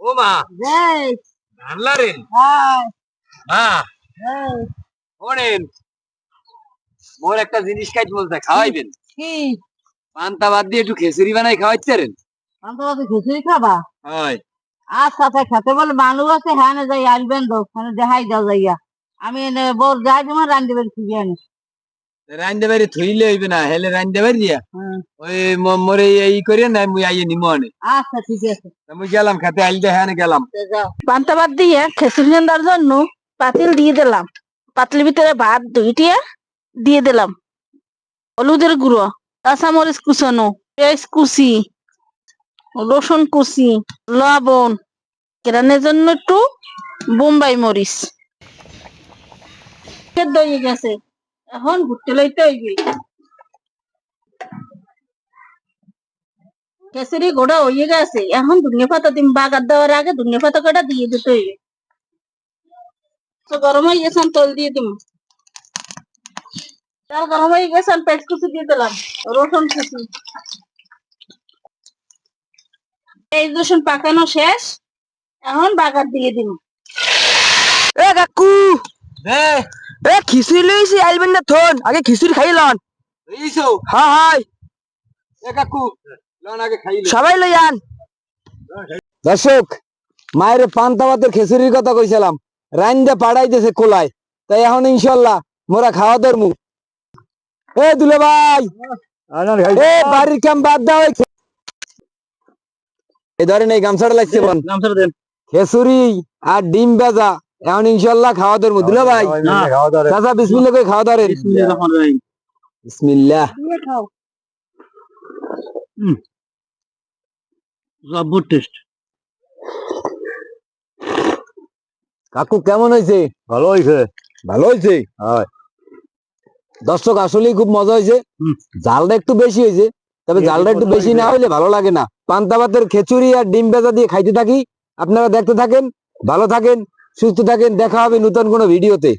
ও মা এই জানলারেন হাই মা এই শোনেন, মোর একটা জিনিস খাইতে বলতে খাওয়াইবেন। কি পান্তা বাদ দিয়ে একটু খিচুড়ি বানাই খাওয়াইতে পারেন? আমাকে খিচুড়ি খাবা? হয়। আচ্ছা আচ্ছা, খেতে বলে মানুষ আছে, হ্যাঁ না যাই আনবেন তো, মানে দেখাই দাও যাইয়া। আমি এনে বোর যাই তোমার রান্ধি বের খুঁজে আনি। রাইন্দে বাড়ি থইলে হইবে না, হেলে রাইন্দে বাড়ি দিয়া হ্যাঁ, ওই মোরে এই করিয়া না মুই আইয়ে নিমো আনে। আচ্ছা ঠিক আছে, মুই গেলাম খেতে, আইলতে হ্যাঁ গেলাম। যাও। পান্তা ভাত দিয়ে খিচুড়ি রান্নার জন্য পাতিল দিয়ে দিলাম। পাতিলের ভিতরে ভাত ধুইটিয়া দিয়ে দিলাম হলুদের গুঁড়ো, কাঁচামরিচ কুচানো, পেঁয়াজ কুচি, রসুন কুচি, লবণ, কেরানের জন্য একটু বোম্বাই মরিচ। সেদ্ধ হয়ে গেছে, এখন ভুট্টে লইতে হইবে। খিচুড়ি গোড়া হয়ে গেছে, এখন ধনিয়া পাতা দিম। বাগার দেওয়ার আগে ধনিয়া পাতা কটা দিয়ে দিতে হইবে। তো গরম হয়ে গেছে, তেল দিয়ে দিম। তেল গরম হয়ে গেছে, পেঁয়াজ কুচি দিয়ে দিলাম, রসুন কুচি। পেঁয়াজ রসুন পাকানো শেষ, এখন বাগার দিয়ে দিম। এ কাকু, দে এ খিচুড়ি লইছি, আইবেন না থন, আগে খিচুড়ি খাই লন। এইছো হ্যাঁ হাই, এ কাকু লন আগে খাইলে। সবাই লই আন। দর্শক, মায়ের পান্তা ভাতের খিচুড়ির কথা কইছিলাম, রাইন্দা পাড়াইতেছে কোলায়, তাই এখন ইনশাল্লাহ মোরা খাওয়া ধরমু। এ দুলে ভাই, এ বাড়ির কাম বাদ দাও, এই ধরেন এই গামছাটা লাগছে বল। গামছাটা দেন। খিচুড়ি আর ডিম ভাজা, এখন ইনশাল্লাহ খাওয়া ধরমু। দুলে ভাই চাচা বিসমিল্লাহ করে খাওয়া ধরেন। বিসমিল্লাহির রহমানির রহিম। বিসমিল্লাহ। দিয়ে খাও। জব্বর টেস্ট। কাকু কেমন হয়েছে? ভালো হয়েছে। ভালো হয়েছে। হ্যাঁ, দর্শক আসলেই খুব মজা হয়েছে। জালটা একটু বেশি হয়েছে, তবে জালটা একটু বেশি না হইলে ভালো লাগে না। পান্তা ভাতের খিচুড়ি আর ডিম ভাজা দিয়ে খাইতে থাকি, আপনারা দেখতে থাকেন, ভালো থাকেন, সুস্থ থাকেন। দেখা হবে নতুন কোনো ভিডিওতে।